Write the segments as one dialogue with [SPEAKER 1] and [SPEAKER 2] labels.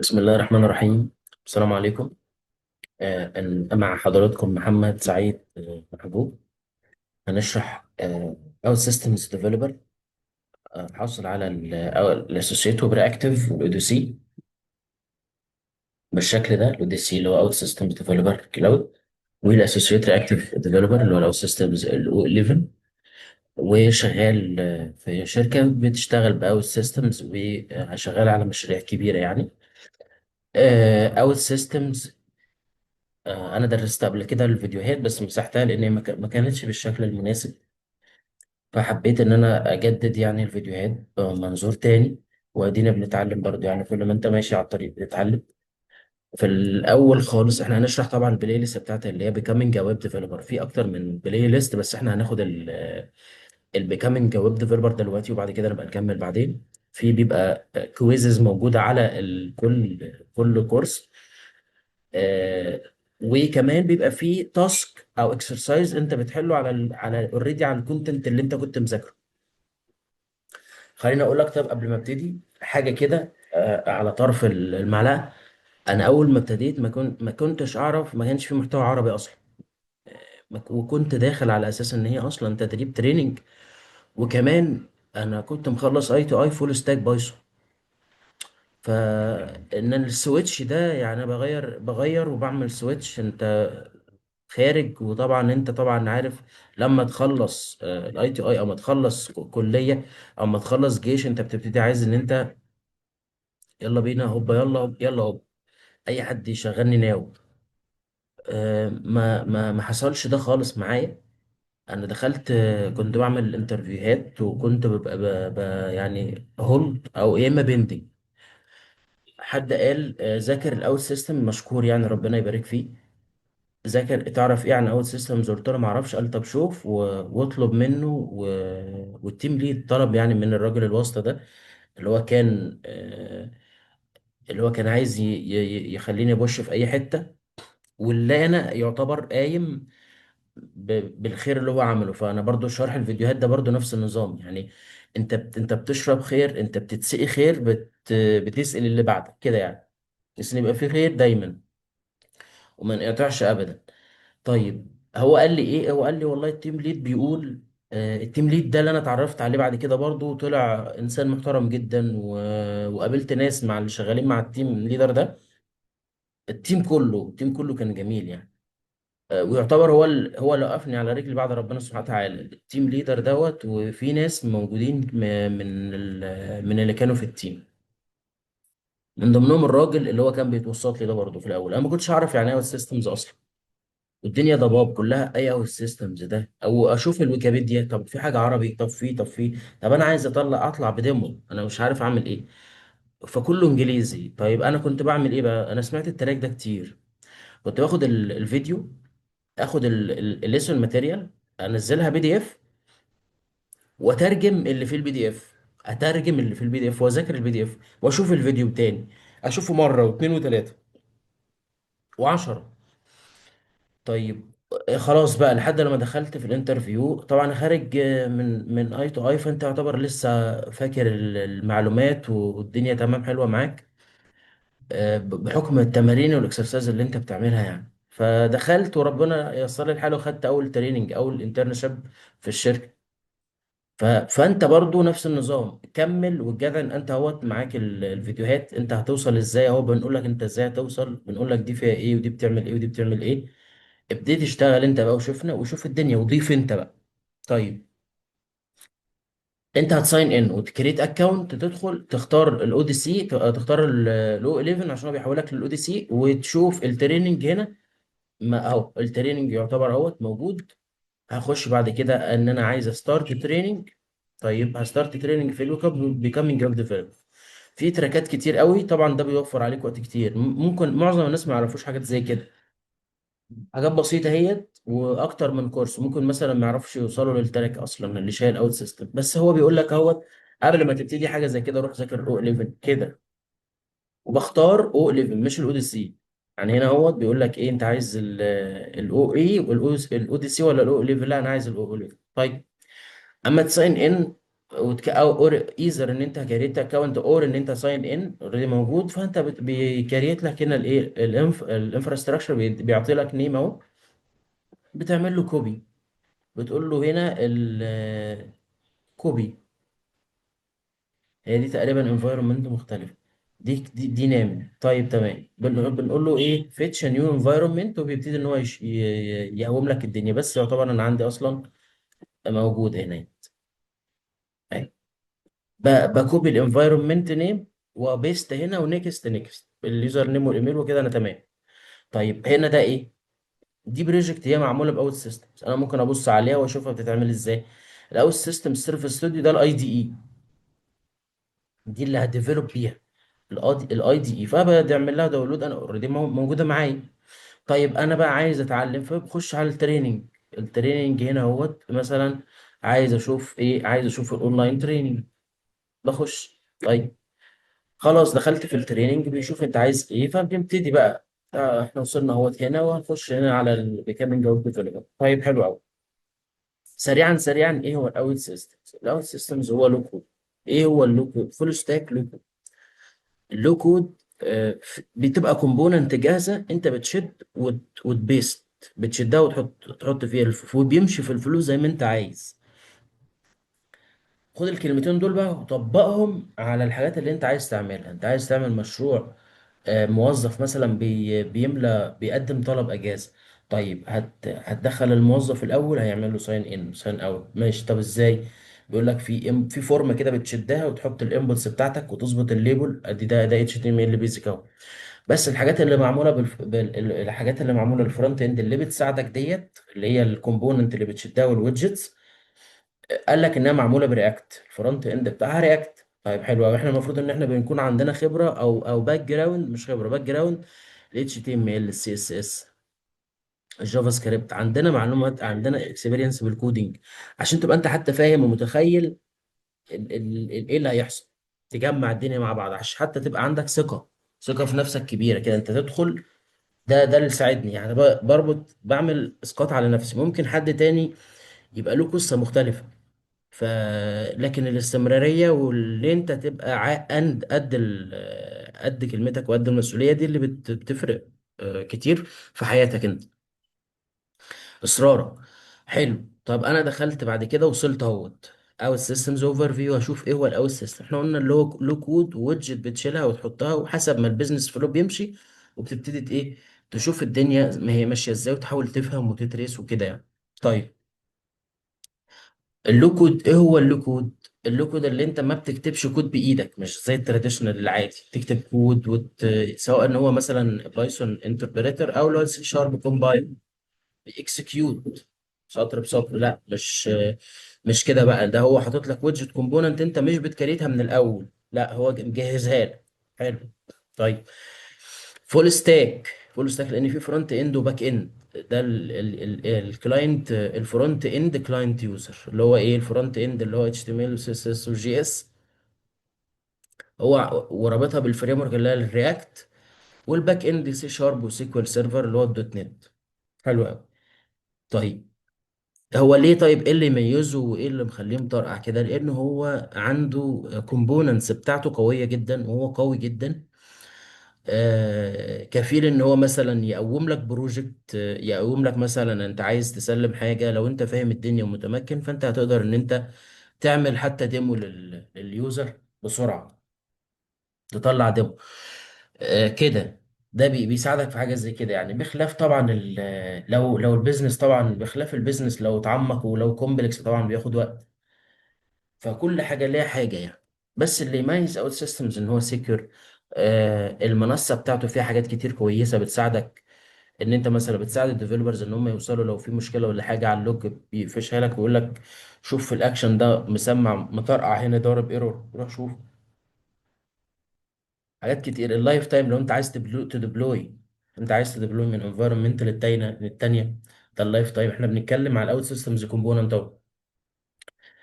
[SPEAKER 1] بسم الله الرحمن الرحيم. السلام عليكم. مع حضراتكم محمد سعيد محبوب. هنشرح أول سيستمز ديفلوبر. حاصل على الأسوسيت ويب رياكتيف والأوديسي بالشكل ده. الأوديسي اللي هو أول سيستمز ديفلوبر كلاود، والأسوسيت رياكتيف ديفلوبر اللي هو الأول سيستمز الأو 11. وشغال في شركة بتشتغل بأول سيستمز وشغال على مشاريع كبيرة يعني. أول سيستمز انا درست قبل كده الفيديوهات بس مسحتها لان هي ما كانتش بالشكل المناسب. فحبيت ان انا اجدد يعني الفيديوهات بمنظور تاني. وادينا بنتعلم برضو، يعني كل ما انت ماشي على الطريق بتتعلم. في الاول خالص احنا هنشرح طبعا البلاي ليست بتاعت اللي هي becoming a web developer. في اكتر من بلاي ليست بس احنا هناخد ال becoming a web developer دلوقتي، وبعد كده نبقى نكمل بعدين. في بيبقى كويزز موجودة على كل كورس. آه، وكمان بيبقى فيه تاسك او اكسرسايز انت بتحله على اوريدي على الكونتنت اللي انت كنت مذاكره. خليني اقول لك، طب قبل ما ابتدي حاجه كده على طرف المعلقه. انا اول ما ابتديت ما كنتش اعرف، ما كانش في محتوى عربي اصلا. وكنت داخل على اساس ان هي اصلا تدريب تريننج. وكمان انا كنت مخلص اي تو اي فول ستاك بايثون. فان السويتش ده يعني بغير وبعمل سويتش. انت خارج، وطبعا انت طبعا عارف لما تخلص الاي تي اي او ما تخلص كليه او ما تخلص جيش، انت بتبتدي عايز ان انت يلا بينا هوبا، يلا يلا هوب، اي حد يشغلني ناو. ما حصلش ده خالص معايا. انا دخلت، كنت بعمل انترفيوهات وكنت ببقى يعني هولد او يا اما بيندنج. حد قال ذاكر الاول سيستم مشكور يعني ربنا يبارك فيه. ذاكر تعرف ايه عن اول سيستمز؟ قلت له ما اعرفش. قال طب شوف واطلب منه والتيم ليد طلب يعني من الراجل الواسطة ده اللي هو كان اللي هو كان عايز يخليني ابش في اي حتة. واللي انا يعتبر قايم بالخير اللي هو عمله. فانا برضو شرح الفيديوهات ده برضو نفس النظام يعني. انت بتشرب خير، انت بتتسقي خير، بتسقي اللي بعدك كده يعني. بس يبقى في خير دايما وما نقطعش ابدا. طيب هو قال لي ايه؟ هو قال لي والله التيم ليد بيقول التيم ليد ده اللي انا اتعرفت عليه بعد كده برضو طلع انسان محترم جدا وقابلت ناس مع اللي شغالين مع التيم ليدر ده. التيم كله كان جميل يعني. ويعتبر هو اللي وقفني على رجلي بعد ربنا سبحانه وتعالى التيم ليدر دوت. وفي ناس موجودين من اللي كانوا في التيم، من ضمنهم الراجل اللي هو كان بيتوسط لي ده. برضه في الاول انا ما كنتش اعرف يعني ايه السيستمز اصلا. والدنيا ضباب كلها اي او السيستمز ده، او اشوف الويكيبيديا طب في حاجه عربي، طب انا عايز اطلع بديمو، انا مش عارف اعمل ايه. فكله انجليزي. طيب انا كنت بعمل ايه بقى؟ انا سمعت التراك ده كتير. كنت باخد الفيديو، اخد الليسون ماتيريال، انزلها بي دي اف، واترجم اللي في البي دي اف. اترجم اللي في البي دي اف واذاكر البي دي اف واشوف الفيديو تاني. اشوفه مره واثنين وثلاثه وعشرة. طيب خلاص بقى لحد لما دخلت في الانترفيو. طبعا خارج من اي تو اي، فانت يعتبر لسه فاكر المعلومات والدنيا تمام حلوة معاك بحكم التمارين والاكسرسايز اللي انت بتعملها يعني. فدخلت وربنا يسر لي الحال وخدت اول تريننج، اول انترنشيب في الشركة. فانت برضو نفس النظام كمل والجدع ان انت اهوت معاك الفيديوهات. انت هتوصل ازاي اهو، بنقول لك انت ازاي هتوصل، بنقول لك دي فيها ايه ودي بتعمل ايه ودي بتعمل ايه. ابتدي تشتغل انت بقى وشوفنا وشوف الدنيا وضيف انت بقى. طيب انت هتساين ان وتكريت اكونت، تدخل تختار الاو دي سي، تختار الاو 11 عشان هو بيحولك للاو دي سي وتشوف التريننج هنا. ما اهو التريننج يعتبر اهوت موجود. هخش بعد كده ان انا عايز ستارت تريننج. طيب هستارت تريننج في الويب بيكامينج ويب ديفلوبر. في تراكات كتير قوي طبعا، ده بيوفر عليك وقت كتير. ممكن معظم الناس ما يعرفوش حاجات زي كده. حاجات بسيطة هيت وأكتر من كورس. ممكن مثلا ما يعرفش يوصلوا للتراك أصلا اللي شايل أوت سيستم، بس هو بيقول لك اهوت قبل ما تبتدي حاجة زي كده روح ذاكر أو 11 كده. وبختار أو 11 مش الأو دي سي. يعني هنا هوت بيقول لك إيه أنت عايز الأو إي والأو دي سي ولا الأو 11؟ لا أنا عايز الأو 11. طيب أما تساين إن او اور ايزر ان انت كريت اكونت، اور ان انت ساين ان اوريدي موجود، فانت بيكريت لك هنا الايه الانفراستراكشر، بيعطي لك نيم اهو، بتعمل له كوبي، بتقول له هنا الكوبي. هي دي تقريبا انفايرمنت مختلفه. دي نام. طيب تمام، بنقول له ايه فيتش نيو انفايرمنت، وبيبتدي ان هو يهوم لك الدنيا، بس يعتبر انا عندي اصلا موجود هنا. أهي. بكوبي الانفايرمنت نيم، وبيست هنا، ونيكست نيكست اليوزر نيم والايميل وكده، انا تمام. طيب هنا ده ايه؟ دي بروجكت هي معموله باوت سيستمز، انا ممكن ابص عليها واشوفها بتتعمل ازاي. الاوت سيستم سيرفيس ستوديو ده الاي دي اي، دي اللي هديفلوب بيها الاي دي اي، فبعمل لها داونلود، انا اوريدي موجوده معايا. طيب انا بقى عايز اتعلم، فبخش على التريننج. التريننج هنا اهوت مثلا، عايز اشوف ايه؟ عايز اشوف الاونلاين تريننج، بخش. طيب خلاص دخلت في التريننج، بيشوف انت عايز ايه، فبنبتدي بقى. احنا وصلنا اهوت هنا، وهنخش هنا على البيكامينج اوت ديفلوبر. طيب حلو قوي. سريعا سريعا، ايه هو الاوت سيستمز؟ الاوت سيستمز هو لو كود. ايه هو اللو كود؟ فول ستاك لو كود. اللو كود بتبقى كومبوننت جاهزه، انت بتشد وتبيست، بتشدها تحط فيها وبيمشي في الفلو زي ما انت عايز. خد الكلمتين دول بقى وطبقهم على الحاجات اللي انت عايز تعملها. انت عايز تعمل مشروع، موظف مثلا بيملى بيقدم طلب اجازه. طيب هتدخل الموظف الاول، هيعمل له ساين ان ساين اوت، ماشي. طب ازاي؟ بيقول لك في فورمه كده بتشدها وتحط الانبوتس بتاعتك وتظبط الليبل، ادي ده اتش تي ام ال بيزك اهو. بس الحاجات اللي معموله الحاجات اللي معموله الفرونت اند اللي بتساعدك ديت، اللي هي الكومبوننت اللي بتشدها والويدجتس، قال لك انها معموله برياكت، الفرونت اند بتاعها رياكت. طيب حلو قوي. احنا المفروض ان احنا بنكون عندنا خبره او باك جراوند، مش خبره، باك جراوند ال HTML ال CSS الجافا سكريبت، عندنا معلومات، عندنا اكسبيرينس بالكودينج، عشان تبقى انت حتى فاهم ومتخيل ايه اللي هيحصل، تجمع الدنيا مع بعض، عشان حتى تبقى عندك ثقه في نفسك كبيره كده، انت تدخل. ده اللي ساعدني يعني، بعمل اسقاط على نفسي. ممكن حد تاني يبقى له قصه مختلفه، ف لكن الاستمرارية، واللي انت تبقى قد كلمتك وقد المسؤولية، دي اللي بتفرق كتير في حياتك انت. اصرارك. حلو. طب انا دخلت بعد كده، وصلت اهوت اوت سيستمز اوفر فيو، هشوف ايه هو الاوت سيستم. احنا قلنا اللي هو له كود وويدجت بتشيلها وتحطها، وحسب ما البيزنس فلو بيمشي، وبتبتدي ايه، تشوف الدنيا ما هي ماشية ازاي، وتحاول تفهم وتدرس وكده يعني. طيب اللوكود، ايه هو اللوكود؟ اللوكود اللي انت ما بتكتبش كود بايدك، مش زي التراديشنال العادي تكتب كود سواء ان هو مثلا بايثون انتربريتر او لو سي شارب كومبايل اكسكيوت سطر بسطر. لا، مش كده بقى. ده هو حاطط لك ويدجت كومبوننت، انت مش بتكريتها من الاول، لا هو مجهزها لك. حلو. طيب فول ستاك لان في فرونت اند وباك اند. ده الكلاينت الفرونت اند كلاينت يوزر، اللي هو ايه الفرونت اند اللي هو اتش تي ام ال وسي اس اس وجي اس، هو ورابطها بالفريم ورك اللي هي الرياكت، والباك اند سي شارب وسيكوال سيرفر اللي هو الدوت نت. حلو قوي. طيب هو ليه؟ طيب ايه اللي يميزه وايه اللي مخليه مطرقع كده؟ لان هو عنده كومبوننتس بتاعته قويه جدا، وهو قوي جدا، كفيل ان هو مثلا يقوم لك بروجكت، يقوم لك مثلا انت عايز تسلم حاجه، لو انت فاهم الدنيا ومتمكن، فانت هتقدر ان انت تعمل حتى ديمو لليوزر بسرعه، تطلع ديمو كده. ده بيساعدك في حاجه زي كده يعني، بخلاف طبعا لو البيزنس، طبعا بخلاف البيزنس لو اتعمق ولو كومبلكس طبعا بياخد وقت. فكل حاجه ليها حاجه يعني. بس اللي يميز اوت سيستمز ان هو سيكيور. المنصه بتاعته فيها حاجات كتير كويسه بتساعدك، ان انت مثلا بتساعد الديفلوبرز ان هم يوصلوا لو في مشكله ولا حاجه على اللوج، بيفشها لك ويقول لك شوف في الاكشن ده مسمع مطرقع هنا ضارب ايرور، روح شوف. حاجات كتير. اللايف تايم لو انت عايز تدبلوي، انت عايز تدبلوي من انفايرمنت للتانيه، ده اللايف تايم. احنا بنتكلم على الاوت سيستمز كومبوننت اهو.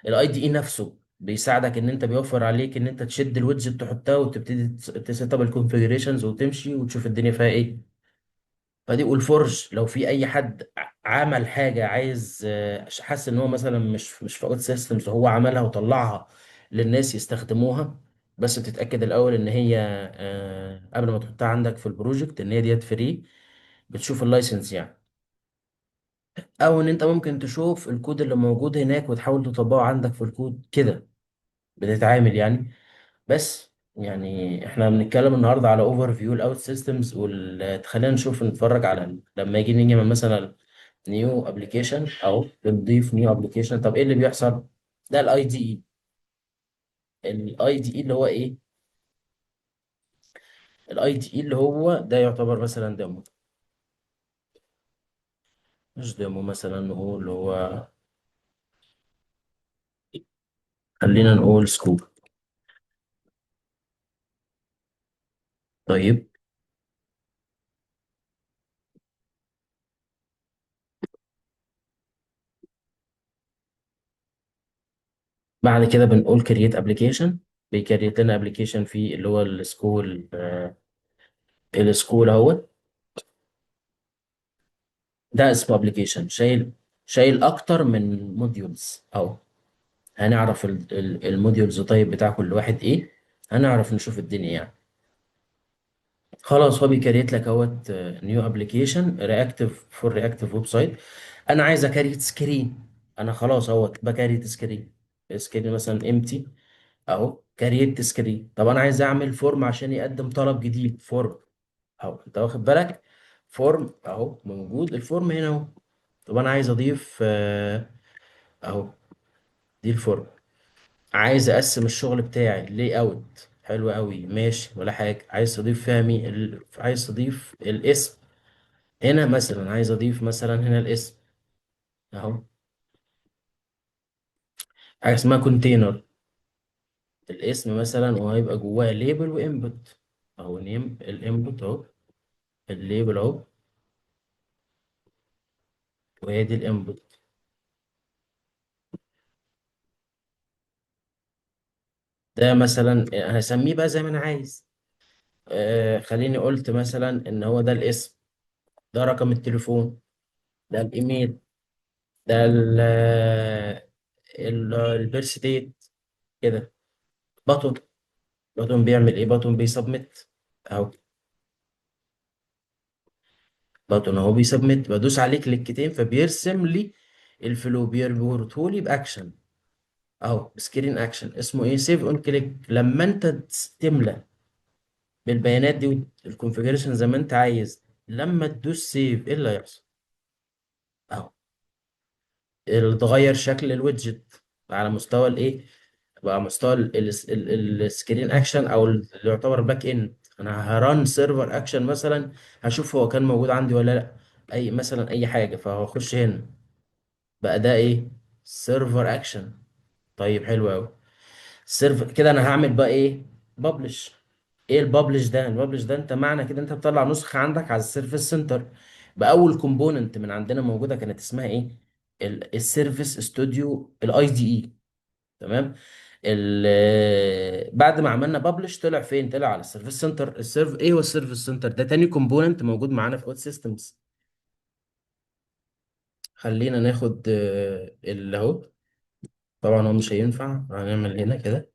[SPEAKER 1] الاي دي اي نفسه بيساعدك، ان انت بيوفر عليك ان انت تشد الويدجت تحطها، وتبتدي تسيت اب الكونفيجريشنز وتمشي وتشوف الدنيا فيها ايه. فدي. والفرج لو في اي حد عمل حاجه عايز، حاسس ان هو مثلا مش في اوت سيستمز، هو عملها وطلعها للناس يستخدموها، بس تتاكد الاول ان هي قبل ما تحطها عندك في البروجكت ان هي ديت فري. بتشوف اللايسنس يعني، او ان انت ممكن تشوف الكود اللي موجود هناك وتحاول تطبقه عندك في الكود كده. بتتعامل يعني. بس يعني احنا بنتكلم النهارده على اوفر فيو الاوت سيستمز، خلينا نشوف نتفرج على لما يجي نيجي مثلا نيو ابلكيشن او بنضيف نيو ابلكيشن. طب ايه اللي بيحصل؟ ده الاي دي اي. الاي دي اي اللي هو ايه؟ الاي دي اي اللي هو ده يعتبر مثلا ديمو. مش ديمو، مثلا نقول اللي هو، خلينا نقول سكوب. طيب بعد كده بنقول كرييت ابلكيشن. بيكريت لنا ابلكيشن في اللي هو السكول. السكول اهوت. ده اسمه ابلكيشن شايل اكتر من موديولز. او هنعرف الموديولز طيب بتاع كل واحد ايه. هنعرف نشوف الدنيا يعني. خلاص هو بيكريت لك اهوت نيو ابلكيشن رياكتيف فور رياكتيف ويب سايت. انا عايز اكريت سكرين. انا خلاص اهوت بكريت سكرين. سكرين مثلا امتي. اهو كريت سكرين. طب انا عايز اعمل فورم عشان يقدم طلب جديد. فورم اهو، انت واخد بالك؟ فورم اهو موجود، الفورم هنا اهو. طب انا عايز اضيف اهو، دي الفورم. عايز اقسم الشغل بتاعي لي اوت. حلو قوي ماشي ولا حاجه. عايز تضيف فهمي عايز تضيف الاسم. هنا مثلا عايز اضيف مثلا هنا الاسم اهو. حاجه اسمها كونتينر. الاسم مثلا وهيبقى جواه ليبل وانبوت. اهو نيم الانبوت اهو. الليبل اهو. وهي دي الانبوت. ده مثلا هسميه بقى زي ما انا عايز. خليني قلت مثلا ان هو ده الاسم. ده رقم التليفون. ده الايميل. ده البيرث ديت كده. بطن. بطن بيعمل ايه؟ بطن بيسبمت اهو. بطن اهو بيسبمت. بدوس عليه كليكتين فبيرسم لي الفلو، بيربطه لي باكشن اهو. سكرين اكشن اسمه ايه؟ سيف اون كليك. لما انت تملى بالبيانات دي والكونفيجريشن زي ما انت عايز، لما تدوس سيف ايه اللي هيحصل؟ اهو اتغير شكل الويدجت على مستوى الايه، بقى مستوى السكرين اكشن او اللي يعتبر باك اند. انا هران سيرفر اكشن مثلا، هشوف هو كان موجود عندي ولا لا. اي مثلا اي حاجه فهخش هنا. بقى ده ايه؟ سيرفر اكشن. طيب حلو قوي. سيرفر كده انا هعمل بقى ايه؟ ببلش. ايه الببلش ده؟ الببلش ده انت معنى كده انت بتطلع نسخه عندك على السيرفيس سنتر. باول كومبوننت من عندنا موجوده كانت اسمها ايه؟ السيرفيس استوديو الاي دي اي. تمام. بعد ما عملنا ببلش طلع فين؟ طلع على السيرفيس سنتر. ايه هو السيرفيس سنتر ده؟ تاني كومبوننت موجود معانا في اوت سيستمز. خلينا ناخد اللي اهو. طبعا هو مش هينفع، هنعمل هنا كده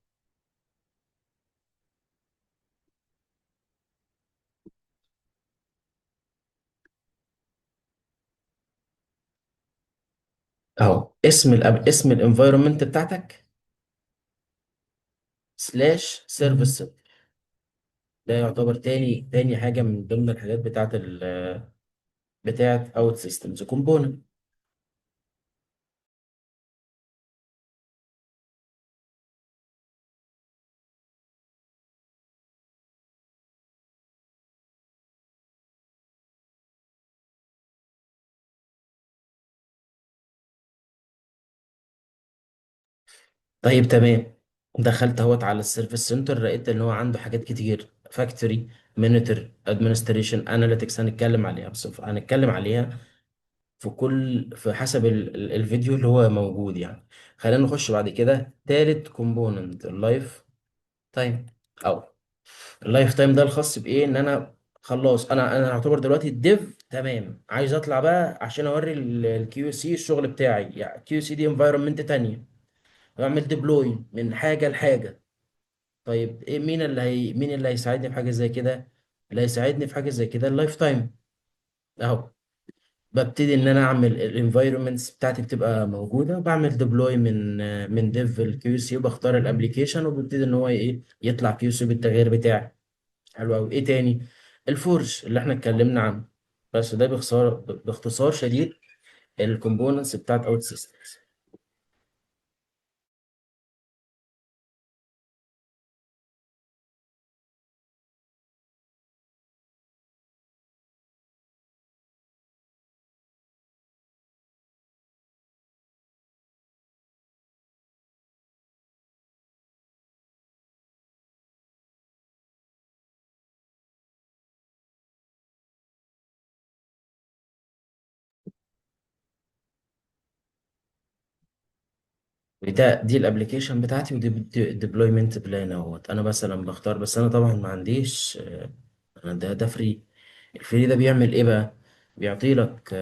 [SPEAKER 1] اهو. اسم الانفايرمنت بتاعتك سلاش سيرفيس سنتر. ده يعتبر تاني حاجه من ضمن الحاجات بتاعت اوت سيستمز كومبوننت. طيب تمام. دخلت اهوت على السيرفيس سنتر، لقيت ان هو عنده حاجات كتير. فاكتوري، مونيتور، ادمنستريشن، اناليتكس. هنتكلم عليها بس هنتكلم عليها في حسب الفيديو اللي هو موجود يعني. خلينا نخش بعد كده تالت كومبوننت اللايف تايم. او اللايف تايم ده الخاص بايه؟ ان انا خلاص، انا هعتبر دلوقتي الديف تمام، عايز اطلع بقى عشان اوري الكيو سي الشغل بتاعي. يعني كيو سي دي انفايرمنت تانية، بعمل ديبلوي من حاجه لحاجه. طيب ايه، مين اللي هيساعدني في حاجه زي كده؟ اللي هيساعدني في حاجه زي كده اللايف تايم اهو. ببتدي ان انا اعمل الانفايرمنتس بتاعتي بتبقى موجوده، بعمل ديبلوي من ديف الكيو سي، وبختار الابلكيشن، وببتدي ان هو ايه يطلع كيو سي بالتغيير بتاعي. حلو قوي. ايه تاني؟ الفورج اللي احنا اتكلمنا عنه. بس ده باختصار شديد الكومبوننتس بتاعت اوت سيستمز. دي الابلكيشن بتاعتي، ودي الديبلويمنت بلان اهوت. انا مثلا بختار، بس انا طبعا ما عنديش انا ده فري. الفري ده بيعمل ايه بقى؟ بيعطي لك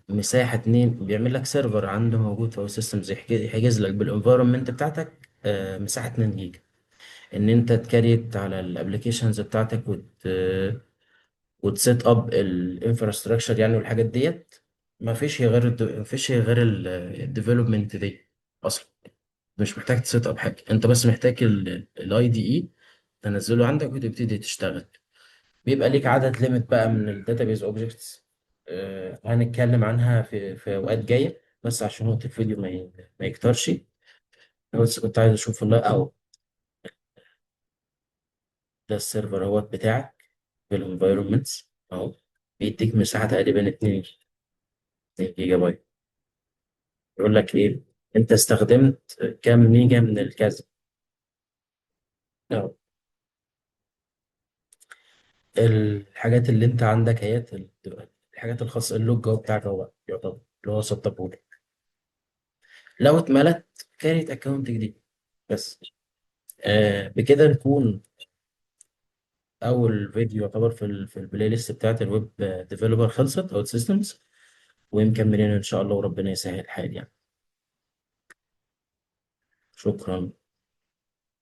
[SPEAKER 1] مساحة اتنين، بيعمل لك سيرفر عنده موجود في سيستمز، يحجز لك بالانفايرمنت بتاعتك مساحة 2 جيجا، ان انت تكريت على الابلكيشنز بتاعتك وتسيت اب الانفراستراكشر يعني والحاجات ديت. ما فيش غير الديفلوبمنت دي اصلا. مش محتاج تسيت اب حاجه، انت بس محتاج الاي دي اي تنزله عندك وتبتدي تشتغل. بيبقى ليك عدد ليميت بقى من الداتابيز اوبجكتس، هنتكلم عنها في اوقات جايه، بس عشان وقت الفيديو ما يكترش. أنا بس كنت عايز اشوف والله اهو. ده السيرفر اهوت بتاعك بالانفايرمنتس اهو. بيديك مساحه تقريبا 2 جيجا بايت. يقول لك ايه؟ انت استخدمت كام ميجا من الكذا. أهو. الحاجات اللي انت عندك هي الحاجات الخاصه، اللوج جوه بتاعك هو يعتبر اللي هو سطبهولك. لو اتملت كاريت اكونت جديد بس. بكده نكون اول فيديو يعتبر في البلاي ليست بتاعت الويب ديفلوبر خلصت او سيستمز، ومكملين ان شاء الله وربنا يسهل الحال يعني. شكرا.